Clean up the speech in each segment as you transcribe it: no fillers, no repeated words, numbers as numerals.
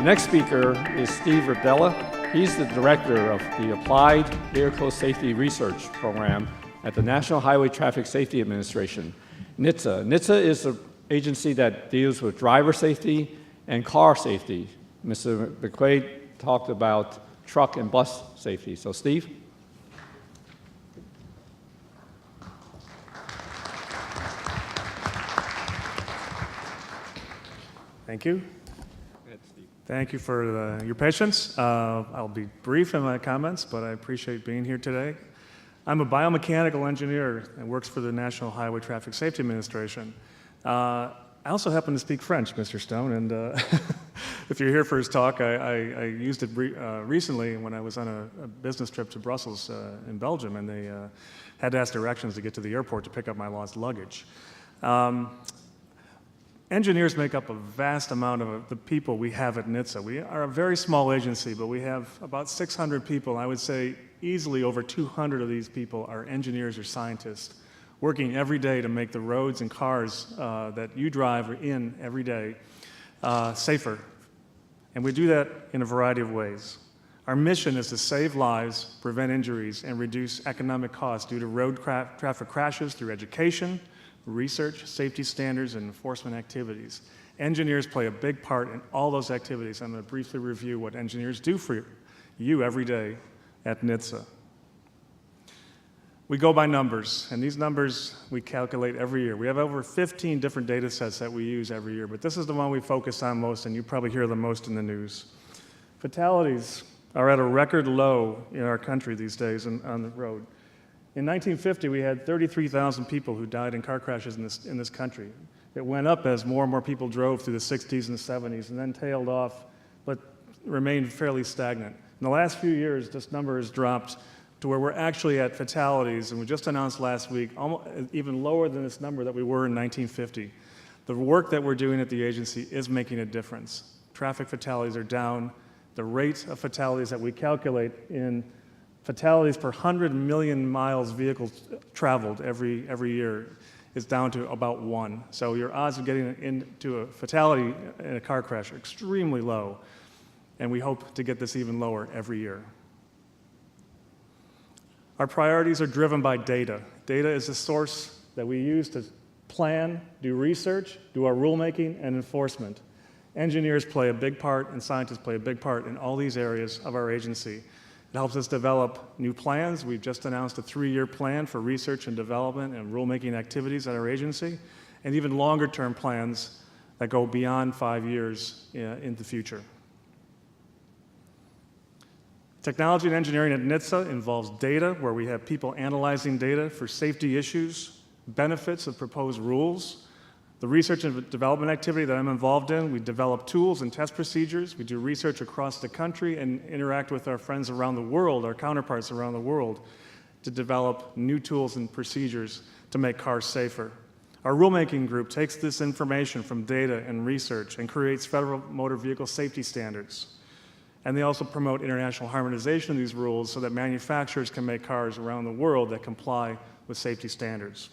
next speaker is Steve Ridella. He's the director of the Applied Vehicle Safety Research Program at the National Highway Traffic Safety Administration, NHTSA. NHTSA is an agency that deals with driver safety and car safety. Mr. McQuaid talked about truck and bus safety. So Steve? Thank you. Thank you for your patience. I'll be brief in my comments, but I appreciate being here today. I'm a biomechanical engineer and works for the National Highway Traffic Safety Administration. I also happen to speak French, Mr. Stone, and if you're here for his talk, I used it recently when I was on a business trip to Brussels in Belgium, and they had to ask directions to get to the airport to pick up my lost luggage. Engineers make up a vast amount of the people we have at NHTSA. We are a very small agency, but we have about 600 people. I would say easily over 200 of these people are engineers or scientists working every day to make the roads and cars that you drive in every day safer. And we do that in a variety of ways. Our mission is to save lives, prevent injuries, and reduce economic costs due to road traffic crashes through education, research, safety standards, and enforcement activities. Engineers play a big part in all those activities. I'm going to briefly review what engineers do for you every day at NHTSA. We go by numbers, and these numbers we calculate every year. We have over 15 different data sets that we use every year, but this is the one we focus on most, and you probably hear the most in the news. Fatalities are at a record low in our country these days on the road. In 1950, we had 33,000 people who died in car crashes in this country. It went up as more and more people drove through the 60s and the 70s, and then tailed off, but remained fairly stagnant. In the last few years, this number has dropped to where we're actually at fatalities, and we just announced last week, even lower than this number that we were in 1950. The work that we're doing at the agency is making a difference. Traffic fatalities are down. The rate of fatalities that we calculate in fatalities per 100 million miles vehicles traveled every year is down to about 1. So your odds of getting into a fatality in a car crash are extremely low, and we hope to get this even lower every year. Our priorities are driven by data. Data is the source that we use to plan, do research, do our rulemaking, and enforcement. Engineers play a big part, and scientists play a big part in all these areas of our agency. It helps us develop new plans. We've just announced a 3-year plan for research and development and rulemaking activities at our agency, and even longer-term plans that go beyond 5 years in the future. Technology and engineering at NHTSA involves data, where we have people analyzing data for safety issues, benefits of proposed rules. The research and development activity that I'm involved in, we develop tools and test procedures. We do research across the country and interact with our friends around the world, our counterparts around the world, to develop new tools and procedures to make cars safer. Our rulemaking group takes this information from data and research and creates federal motor vehicle safety standards. And they also promote international harmonization of these rules so that manufacturers can make cars around the world that comply with safety standards.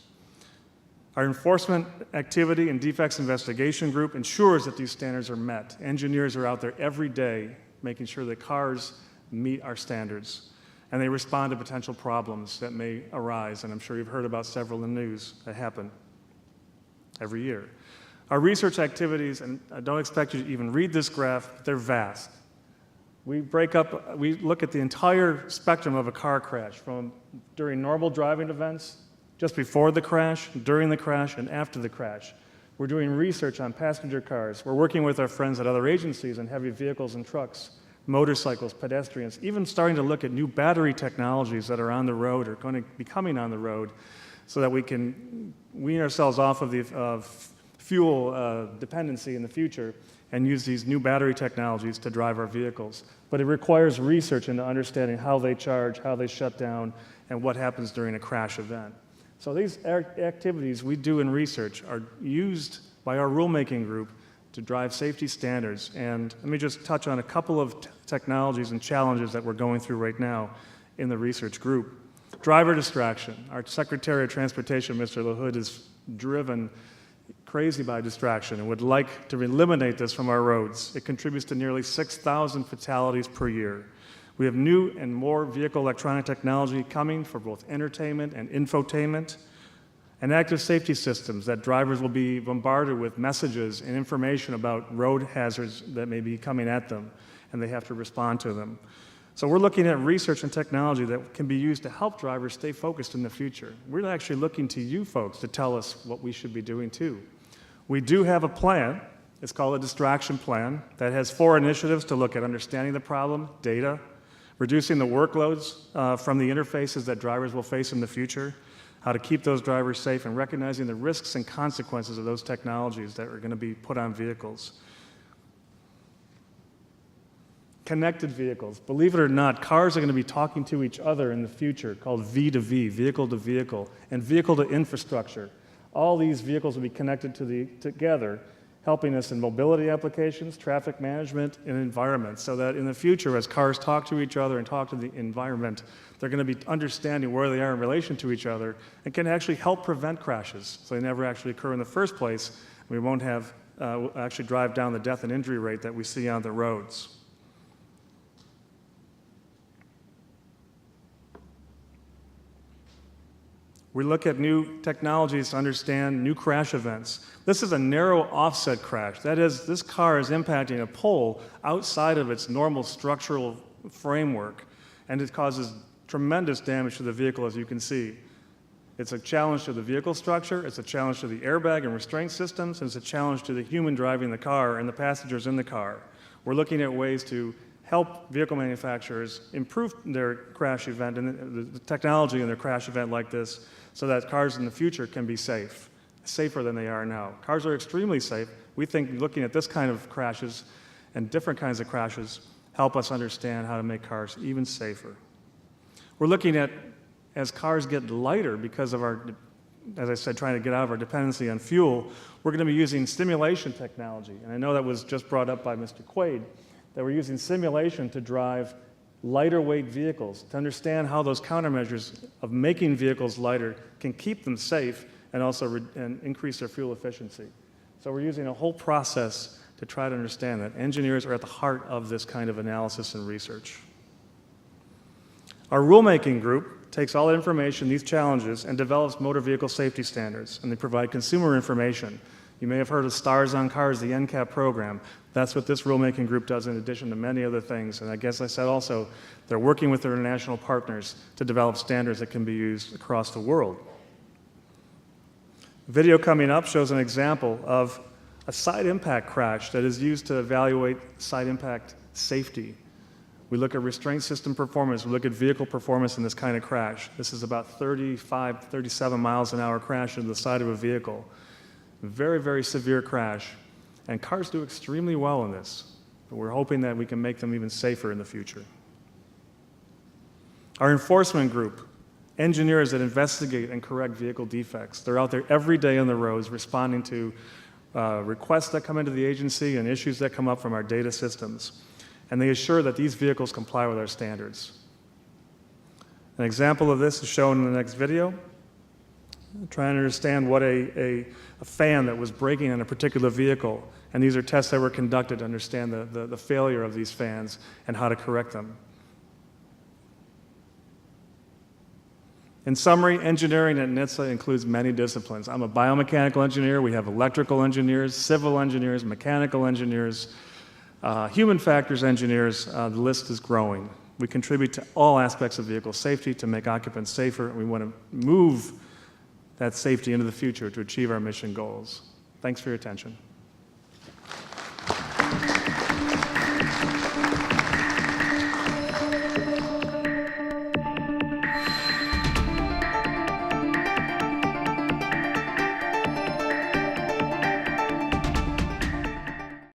Our enforcement activity and defects investigation group ensures that these standards are met. Engineers are out there every day making sure that cars meet our standards, and they respond to potential problems that may arise, and I'm sure you've heard about several in the news that happen every year. Our research activities, and I don't expect you to even read this graph, but they're vast. We look at the entire spectrum of a car crash, from during normal driving events, just before the crash, during the crash, and after the crash. We're doing research on passenger cars. We're working with our friends at other agencies on heavy vehicles and trucks, motorcycles, pedestrians, even starting to look at new battery technologies that are on the road or going to be coming on the road so that we can wean ourselves off of the fuel dependency in the future and use these new battery technologies to drive our vehicles. But it requires research into understanding how they charge, how they shut down, and what happens during a crash event. So these activities we do in research are used by our rulemaking group to drive safety standards. And let me just touch on a couple of technologies and challenges that we're going through right now in the research group. Driver distraction. Our Secretary of Transportation, Mr. LaHood, has driven crazy by distraction and would like to eliminate this from our roads. It contributes to nearly 6,000 fatalities per year. We have new and more vehicle electronic technology coming for both entertainment and infotainment, and active safety systems that drivers will be bombarded with messages and information about road hazards that may be coming at them, and they have to respond to them. So we're looking at research and technology that can be used to help drivers stay focused in the future. We're actually looking to you folks to tell us what we should be doing too. We do have a plan. It's called a distraction plan that has 4 initiatives to look at understanding the problem, data, reducing the workloads from the interfaces that drivers will face in the future, how to keep those drivers safe, and recognizing the risks and consequences of those technologies that are going to be put on vehicles. Connected vehicles. Believe it or not, cars are going to be talking to each other in the future, called V2V, vehicle to vehicle, and vehicle to infrastructure. All these vehicles will be connected together, helping us in mobility applications, traffic management, and environment, so that in the future, as cars talk to each other and talk to the environment, they're going to be understanding where they are in relation to each other and can actually help prevent crashes, so they never actually occur in the first place. We won't have actually drive down the death and injury rate that we see on the roads. We look at new technologies to understand new crash events. This is a narrow offset crash. That is, this car is impacting a pole outside of its normal structural framework, and it causes tremendous damage to the vehicle, as you can see. It's a challenge to the vehicle structure, it's a challenge to the airbag and restraint systems, and it's a challenge to the human driving the car and the passengers in the car. We're looking at ways to help vehicle manufacturers improve their crash event and the technology in their crash event like this, so that cars in the future can be safe, safer than they are now. Cars are extremely safe. We think looking at this kind of crashes and different kinds of crashes help us understand how to make cars even safer. We're looking at, as cars get lighter because of our, as I said, trying to get out of our dependency on fuel, we're going to be using simulation technology. And I know that was just brought up by Mr. Quaid, that we're using simulation to drive lighter weight vehicles, to understand how those countermeasures of making vehicles lighter can keep them safe and also increase their fuel efficiency. So we're using a whole process to try to understand that. Engineers are at the heart of this kind of analysis and research. Our rulemaking group takes all that information, these challenges, and develops motor vehicle safety standards, and they provide consumer information. You may have heard of Stars on Cars, the NCAP program. That's what this rulemaking group does in addition to many other things. And I guess I said also, they're working with their international partners to develop standards that can be used across the world. The video coming up shows an example of a side impact crash that is used to evaluate side impact safety. We look at restraint system performance, we look at vehicle performance in this kind of crash. This is about 35, 37 miles an hour crash into the side of a vehicle. Very, very severe crash. And cars do extremely well in this, but we're hoping that we can make them even safer in the future. Our enforcement group, engineers that investigate and correct vehicle defects. They're out there every day on the roads responding to requests that come into the agency and issues that come up from our data systems. And they assure that these vehicles comply with our standards. An example of this is shown in the next video. Trying to understand what a fan that was breaking in a particular vehicle, and these are tests that were conducted to understand the failure of these fans and how to correct them. In summary, engineering at NHTSA includes many disciplines. I'm a biomechanical engineer. We have electrical engineers, civil engineers, mechanical engineers, human factors engineers. The list is growing. We contribute to all aspects of vehicle safety to make occupants safer, and we want to move that safety into the future to achieve our mission goals. Thanks for your attention.